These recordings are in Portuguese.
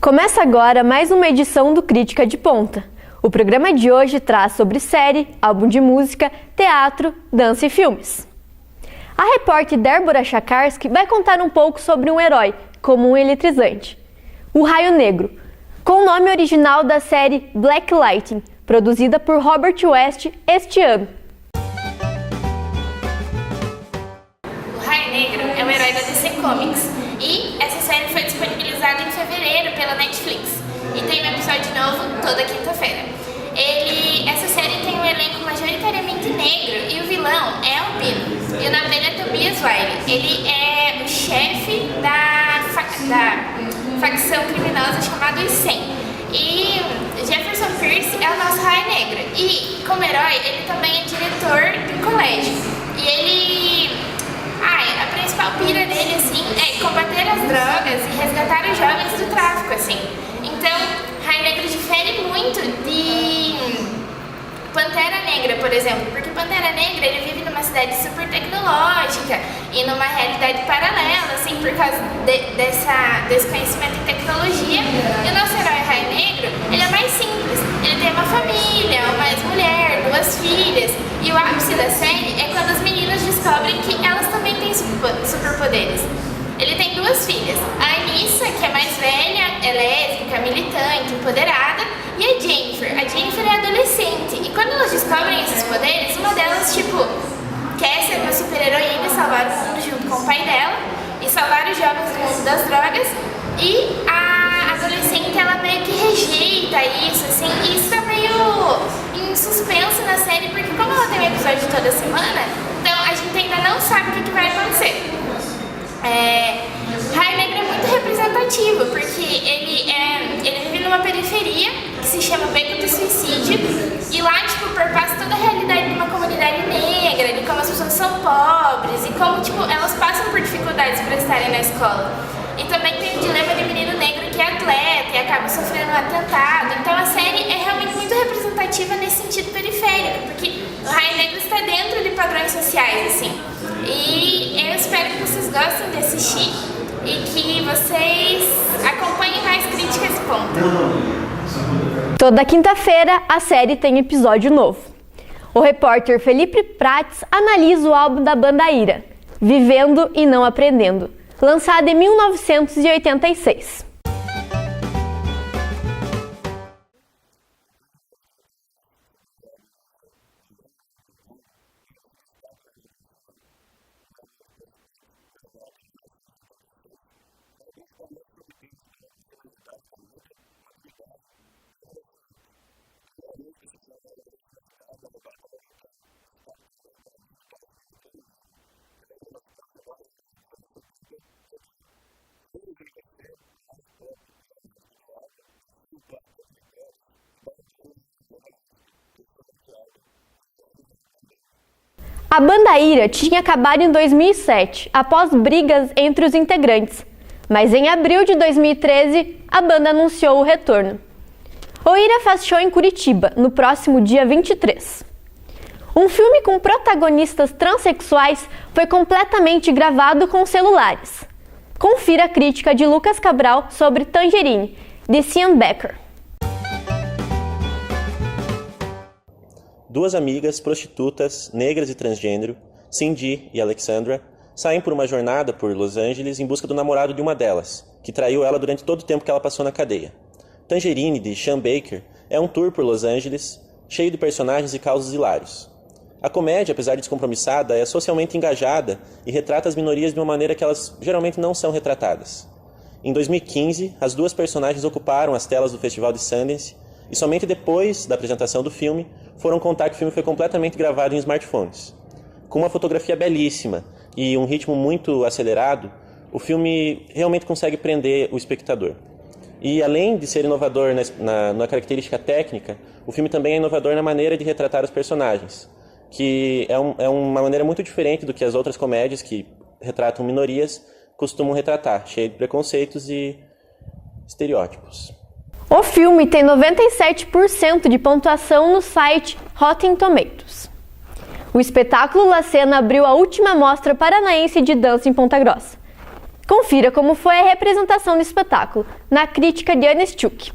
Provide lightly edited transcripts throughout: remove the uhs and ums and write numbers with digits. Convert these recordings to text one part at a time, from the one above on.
Começa agora mais uma edição do Crítica de Ponta. O programa de hoje traz sobre série, álbum de música, teatro, dança e filmes. A repórter Débora Chakarski vai contar um pouco sobre um herói, como um eletrizante, o Raio Negro, com o nome original da série Black Lightning, produzida por Robert West este ano. O Raio Negro é um herói da DC Comics e essa série foi disponibilizada em fevereiro pela Netflix e tem um episódio novo toda quinta-feira. Essa série tem um elenco majoritariamente negro e o vilão é albino. E o nome dele é Tobias Wiley. Ele é o chefe da facção criminosa chamada Os 100. E Jefferson Pierce é o nosso Raio Negro. E como herói, ele também é diretor do colégio. E a principal pira dele, assim, é combater as drogas e resgatar os jovens do tráfico, assim. Então, Raio Negro difere muito de Pantera Negra, por exemplo, porque Pantera Negra, ele vive numa cidade super tecnológica e numa realidade paralela, assim, por causa desse conhecimento em tecnologia. E o nosso herói Raio Negro, ele é mais simples. Ele tem uma família, uma ex-mulher, 2 filhas. E o ápice da série é quando as meninas descobrem que elas também têm superpoderes. Ele tem 2 filhas, a Anissa, que é mais velha, é lésbica, militante, empoderada, e a Jennifer. A Jennifer é adolescente, e quando elas descobrem esses poderes, uma delas, quer ser uma super-heroína e salvar o mundo junto com o pai dela, e salvar os jovens do mundo das drogas, e a adolescente, ela meio que rejeita isso, assim, e isso tá meio em suspenso na série, porque como ela tem um episódio toda semana, então a gente ainda não sabe o que vai acontecer. Raio Negro é muito representativo, porque ele vive numa periferia que se chama Beco do Suicídio, e lá, perpassa toda a realidade de uma comunidade negra, de como as pessoas são pobres, e como, elas passam por dificuldades para estarem na escola. E também tem o dilema de menino negro que é atleta e acaba sofrendo um atentado. Então a série é realmente muito representativa nesse sentido periférico, porque o Raio Negro está dentro de padrões sociais, assim. E eu espero que vocês gostem de assistir e que vocês acompanhem mais Críticas de Ponta. Toda quinta-feira a série tem episódio novo. O repórter Felipe Prates analisa o álbum da banda Ira, Vivendo e Não Aprendendo, lançado em 1986. A banda Ira tinha acabado em 2007, após brigas entre os integrantes, mas em abril de 2013, a banda anunciou o retorno. O Ira faz show em Curitiba, no próximo dia 23. Um filme com protagonistas transexuais foi completamente gravado com celulares. Confira a crítica de Lucas Cabral sobre Tangerine, de Sean Becker. 2 amigas prostitutas, negras e transgênero, Cindy e Alexandra, saem por uma jornada por Los Angeles em busca do namorado de uma delas, que traiu ela durante todo o tempo que ela passou na cadeia. Tangerine, de Sean Baker, é um tour por Los Angeles, cheio de personagens e causos hilários. A comédia, apesar de descompromissada, é socialmente engajada e retrata as minorias de uma maneira que elas geralmente não são retratadas. Em 2015, as 2 personagens ocuparam as telas do Festival de Sundance e somente depois da apresentação do filme foram contar que o filme foi completamente gravado em smartphones. Com uma fotografia belíssima e um ritmo muito acelerado, o filme realmente consegue prender o espectador. E além de ser inovador na característica técnica, o filme também é inovador na maneira de retratar os personagens, que é uma maneira muito diferente do que as outras comédias que retratam minorias costumam retratar, cheio de preconceitos e estereótipos. O filme tem 97% de pontuação no site Rotten Tomatoes. O espetáculo La Cena abriu a última mostra paranaense de dança em Ponta Grossa. Confira como foi a representação do espetáculo, na crítica de Ana Stuck.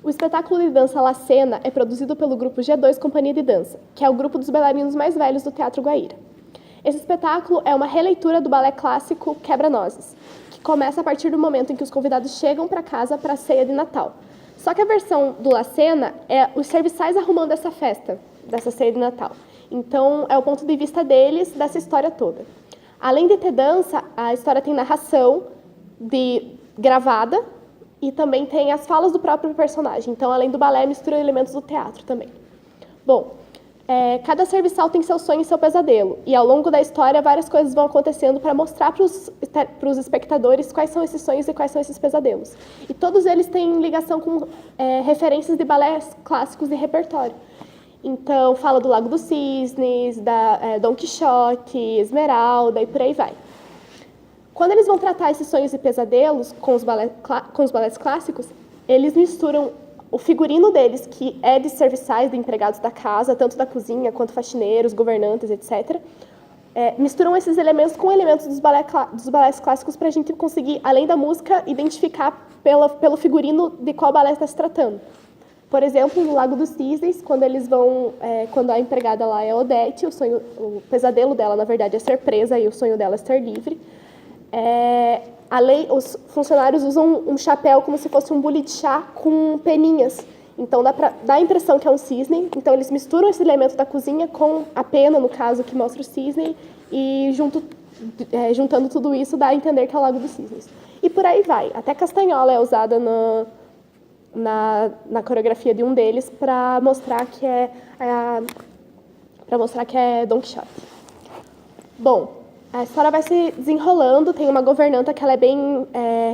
O espetáculo de dança La Cena é produzido pelo grupo G2 Companhia de Dança, que é o grupo dos bailarinos mais velhos do Teatro Guaíra. Esse espetáculo é uma releitura do balé clássico Quebra-Nozes, que começa a partir do momento em que os convidados chegam para casa para a ceia de Natal. Só que a versão do La Cena é os serviçais arrumando essa festa, dessa ceia de Natal. Então, é o ponto de vista deles dessa história toda. Além de ter dança, a história tem narração gravada e também tem as falas do próprio personagem. Então, além do balé, mistura elementos do teatro também. Bom, cada serviçal tem seu sonho e seu pesadelo. E ao longo da história, várias coisas vão acontecendo para mostrar para os espectadores quais são esses sonhos e quais são esses pesadelos. E todos eles têm ligação com referências de balés clássicos de repertório. Então, fala do Lago dos Cisnes, da Dom Quixote, Esmeralda e por aí vai. Quando eles vão tratar esses sonhos e pesadelos com os balés clássicos, eles misturam o figurino deles, que é de serviçais, de empregados da casa, tanto da cozinha quanto faxineiros, governantes, etc. Misturam esses elementos com elementos dos balés clássicos para a gente conseguir, além da música, identificar pelo figurino de qual balé está se tratando. Por exemplo, no Lago dos Cisnes, quando a empregada lá é Odete, o pesadelo dela, na verdade, é ser presa e o sonho dela é ser livre. Os funcionários usam um chapéu como se fosse um bule de chá com peninhas. Então, dá a impressão que é um cisne. Então, eles misturam esse elemento da cozinha com a pena, no caso, que mostra o cisne. E juntando tudo isso, dá a entender que é o Lago dos Cisnes. E por aí vai. Até castanhola é usada na coreografia de um deles para mostrar que é Dom Quixote. Bom, a história vai se desenrolando, tem uma governanta que ela é bem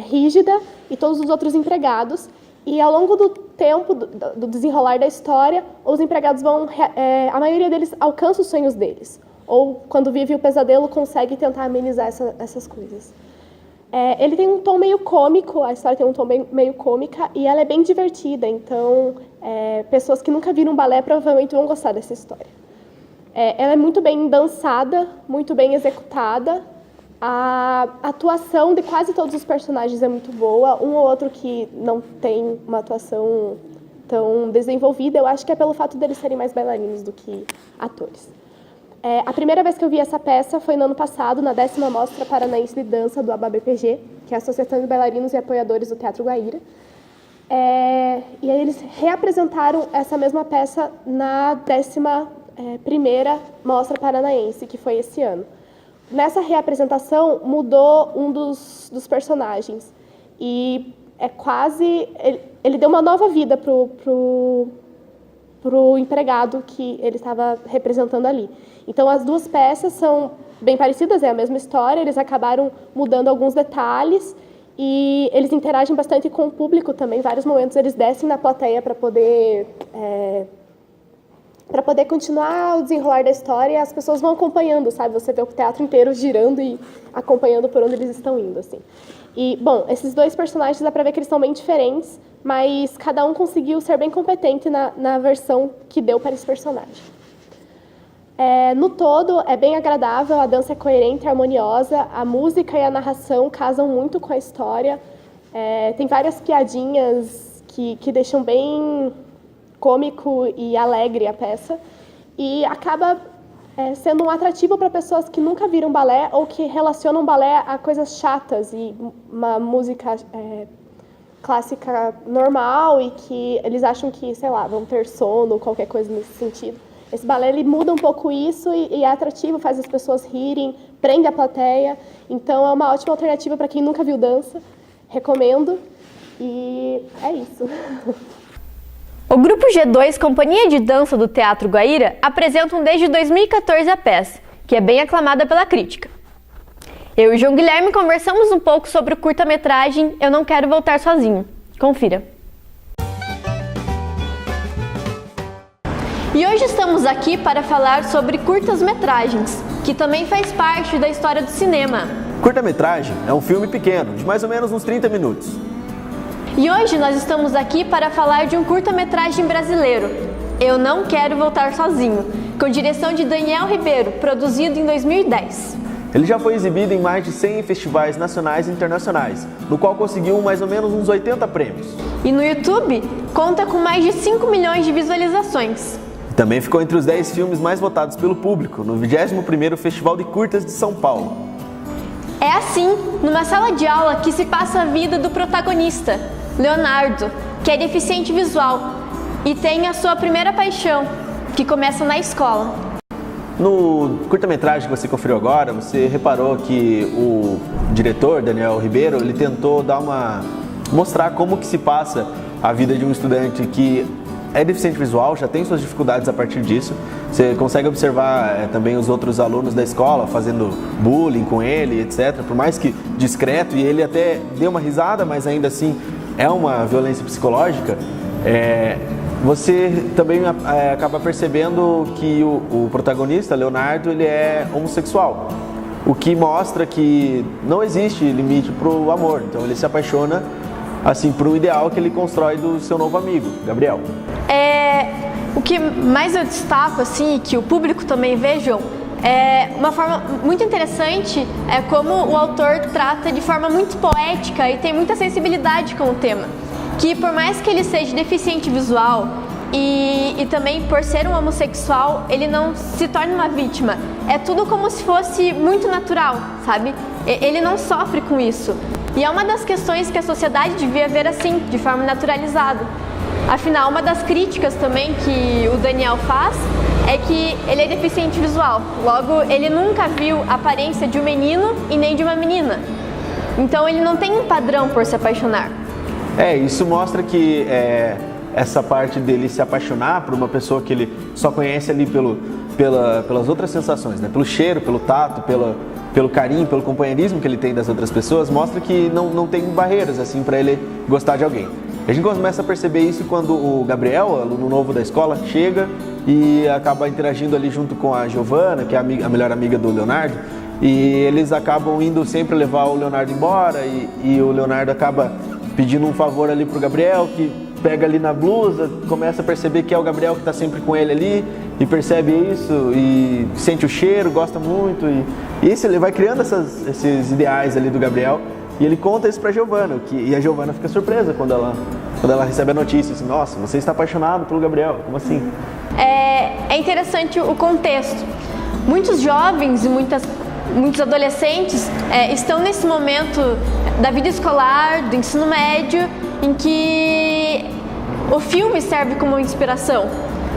rígida e todos os outros empregados. E ao longo do tempo, do desenrolar da história, os empregados a maioria deles alcança os sonhos deles. Ou, quando vive o pesadelo, consegue tentar amenizar essas coisas. Ele tem um tom meio cômico, a história tem um tom meio cômica e ela é bem divertida. Então, pessoas que nunca viram balé provavelmente vão gostar dessa história. Ela é muito bem dançada, muito bem executada. A atuação de quase todos os personagens é muito boa. Um ou outro que não tem uma atuação tão desenvolvida, eu acho que é pelo fato deles serem mais bailarinos do que atores. A primeira vez que eu vi essa peça foi no ano passado, na 10ª Mostra Paranaense de Dança do ABABPG, que é a Associação de Bailarinos e Apoiadores do Teatro Guaíra. E aí eles reapresentaram essa mesma peça na 11ª Mostra Paranaense, que foi esse ano. Nessa reapresentação, mudou um dos personagens. E ele deu uma nova vida pro empregado que ele estava representando ali. Então, as duas peças são bem parecidas, é a mesma história, eles acabaram mudando alguns detalhes e eles interagem bastante com o público também. Em vários momentos, eles descem na plateia para poder continuar o desenrolar da história, e as pessoas vão acompanhando, sabe? Você vê o teatro inteiro girando e acompanhando por onde eles estão indo, assim. E, bom, esses dois personagens dá pra ver que eles são bem diferentes, mas cada um conseguiu ser bem competente na versão que deu para esse personagem. No todo, é bem agradável, a dança é coerente, harmoniosa, a música e a narração casam muito com a história. Tem várias piadinhas que deixam bem cômico e alegre a peça, e acaba sendo um atrativo para pessoas que nunca viram balé ou que relacionam balé a coisas chatas e uma música clássica normal e que eles acham que, sei lá, vão ter sono ou qualquer coisa nesse sentido. Esse balé, ele muda um pouco isso e é atrativo, faz as pessoas rirem, prende a plateia, então é uma ótima alternativa para quem nunca viu dança, recomendo, e é isso. O Grupo G2, Companhia de Dança do Teatro Guaíra, apresentam desde 2014 a peça, que é bem aclamada pela crítica. Eu e João Guilherme conversamos um pouco sobre o curta-metragem Eu Não Quero Voltar Sozinho. Confira. E hoje estamos aqui para falar sobre curtas-metragens, que também faz parte da história do cinema. Curta-metragem é um filme pequeno, de mais ou menos uns 30 minutos. E hoje nós estamos aqui para falar de um curta-metragem brasileiro, Eu Não Quero Voltar Sozinho, com direção de Daniel Ribeiro, produzido em 2010. Ele já foi exibido em mais de 100 festivais nacionais e internacionais, no qual conseguiu mais ou menos uns 80 prêmios. E no YouTube, conta com mais de 5 milhões de visualizações. Também ficou entre os 10 filmes mais votados pelo público, no 21º Festival de Curtas de São Paulo. É assim, numa sala de aula, que se passa a vida do protagonista, Leonardo, que é deficiente visual e tem a sua primeira paixão, que começa na escola. No curta-metragem que você conferiu agora, você reparou que o diretor, Daniel Ribeiro, ele tentou mostrar como que se passa a vida de um estudante que é deficiente visual, já tem suas dificuldades a partir disso. Você consegue observar também os outros alunos da escola fazendo bullying com ele, etc. Por mais que discreto, e ele até deu uma risada, mas ainda assim é uma violência psicológica. Você também acaba percebendo que o protagonista, Leonardo, ele é homossexual, o que mostra que não existe limite para o amor. Então ele se apaixona assim por um ideal que ele constrói do seu novo amigo, Gabriel. O que mais eu destaco, assim, que o público também vejam, é uma forma muito interessante, é como o autor trata de forma muito poética e tem muita sensibilidade com o tema. Que por mais que ele seja deficiente visual e também por ser um homossexual, ele não se torna uma vítima. É tudo como se fosse muito natural, sabe? Ele não sofre com isso. E é uma das questões que a sociedade devia ver assim, de forma naturalizada. Afinal, uma das críticas também que o Daniel faz é que ele é deficiente visual. Logo, ele nunca viu a aparência de um menino e nem de uma menina. Então, ele não tem um padrão por se apaixonar. Isso mostra que essa parte dele se apaixonar por uma pessoa que ele só conhece ali pelas outras sensações, né? Pelo cheiro, pelo tato, pelo carinho, pelo companheirismo que ele tem das outras pessoas, mostra que não tem barreiras assim para ele gostar de alguém. A gente começa a perceber isso quando o Gabriel, aluno novo da escola, chega e acaba interagindo ali junto com a Giovana, que é a melhor amiga do Leonardo, e eles acabam indo sempre levar o Leonardo embora e o Leonardo acaba pedindo um favor ali pro Gabriel, que pega ali na blusa, começa a perceber que é o Gabriel que está sempre com ele ali, e percebe isso, e sente o cheiro, gosta muito, e isso, ele vai criando esses ideais ali do Gabriel, e ele conta isso pra Giovana, e a Giovana fica surpresa quando ela recebe a notícia, assim, nossa, você está apaixonado pelo Gabriel, como assim? É interessante o contexto. Muitos jovens e muitos adolescentes estão nesse momento da vida escolar, do ensino médio, em que o filme serve como inspiração.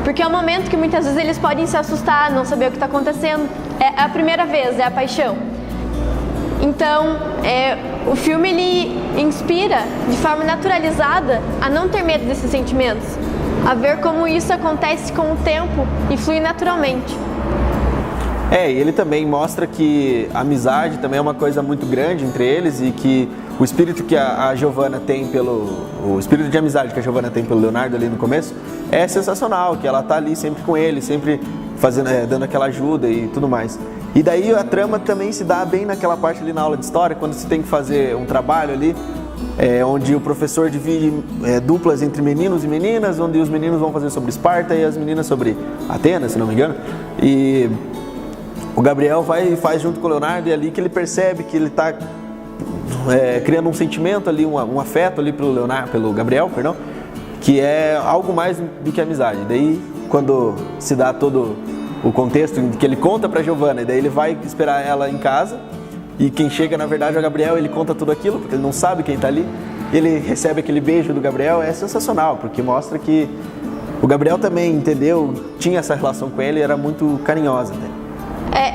Porque é um momento que muitas vezes eles podem se assustar, não saber o que está acontecendo. É a primeira vez, é a paixão. Então, o filme ele inspira de forma naturalizada a não ter medo desses sentimentos, a ver como isso acontece com o tempo e flui naturalmente. E ele também mostra que a amizade também é uma coisa muito grande entre eles e que o espírito que a Giovana tem o espírito de amizade que a Giovana tem pelo Leonardo ali no começo é sensacional, que ela tá ali sempre com ele, sempre dando aquela ajuda e tudo mais. E daí a trama também se dá bem naquela parte ali na aula de história, quando se tem que fazer um trabalho ali, onde o professor divide duplas entre meninos e meninas, onde os meninos vão fazer sobre Esparta e as meninas sobre Atenas, se não me engano. E o Gabriel vai e faz junto com o Leonardo, e é ali que ele percebe que ele está criando um sentimento ali, um afeto ali pelo Gabriel, que é algo mais do que amizade. Daí, quando se dá todo o contexto em que ele conta pra Giovana, e daí ele vai esperar ela em casa, e quem chega na verdade é o Gabriel, ele conta tudo aquilo, porque ele não sabe quem tá ali, ele recebe aquele beijo do Gabriel, é sensacional, porque mostra que o Gabriel também entendeu, tinha essa relação com ele, era muito carinhosa até.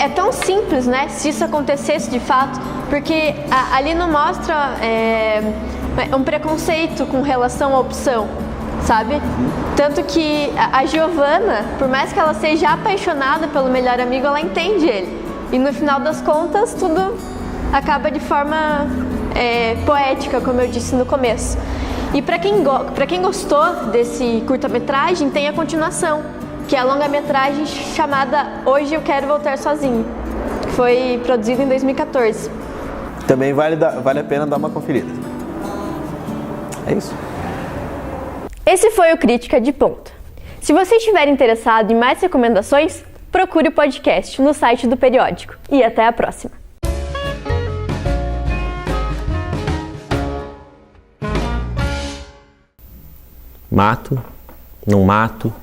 É tão simples, né, se isso acontecesse de fato, porque ali não mostra um preconceito com relação à opção, sabe? Tanto que a Giovana, por mais que ela seja apaixonada pelo melhor amigo, ela entende ele. E no final das contas, tudo acaba de forma poética, como eu disse no começo. E para quem gostou desse curta-metragem, tem a continuação, que é a longa-metragem chamada Hoje Eu Quero Voltar Sozinho, que foi produzida em 2014. Também vale a pena dar uma conferida. É isso. Esse foi o Crítica de Ponta. Se você estiver interessado em mais recomendações, procure o podcast no site do periódico. E até a próxima! Mato, não mato,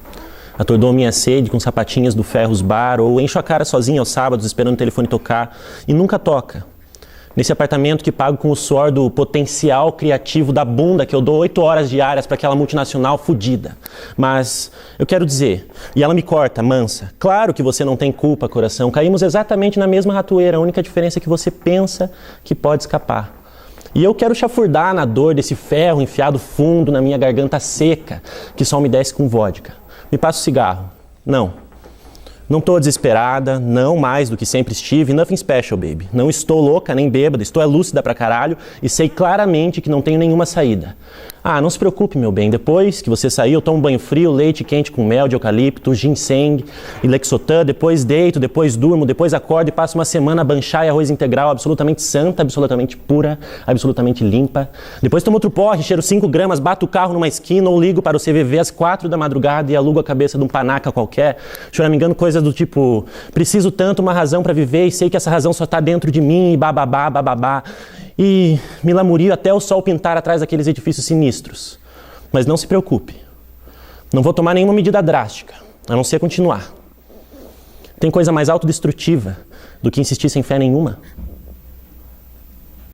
atordou minha sede com sapatinhas do Ferros Bar, ou encho a cara sozinho aos sábados esperando o telefone tocar e nunca toca. Nesse apartamento que pago com o suor do potencial criativo da bunda que eu dou 8 horas diárias para aquela multinacional fodida. Mas eu quero dizer, e ela me corta, mansa, claro que você não tem culpa, coração, caímos exatamente na mesma ratoeira, a única diferença é que você pensa que pode escapar. E eu quero chafurdar na dor desse ferro enfiado fundo na minha garganta seca, que só me desce com vodka. Me passa o cigarro. Não. Não estou desesperada, não mais do que sempre estive, nothing special, baby. Não estou louca nem bêbada, estou lúcida pra caralho e sei claramente que não tenho nenhuma saída. Ah, não se preocupe, meu bem, depois que você sair eu tomo banho frio, leite quente com mel de eucalipto, ginseng e Lexotan, depois deito, depois durmo, depois acordo e passo uma semana a banchar e arroz integral absolutamente santa, absolutamente pura, absolutamente limpa. Depois tomo outro porre, cheiro 5 gramas, bato o carro numa esquina ou ligo para o CVV às 4 da madrugada e alugo a cabeça de um panaca qualquer, choramingando coisas do tipo, preciso tanto uma razão para viver e sei que essa razão só está dentro de mim e bababá, bababá. E me lamurio até o sol pintar atrás daqueles edifícios sinistros. Mas não se preocupe. Não vou tomar nenhuma medida drástica, a não ser continuar. Tem coisa mais autodestrutiva do que insistir sem fé nenhuma?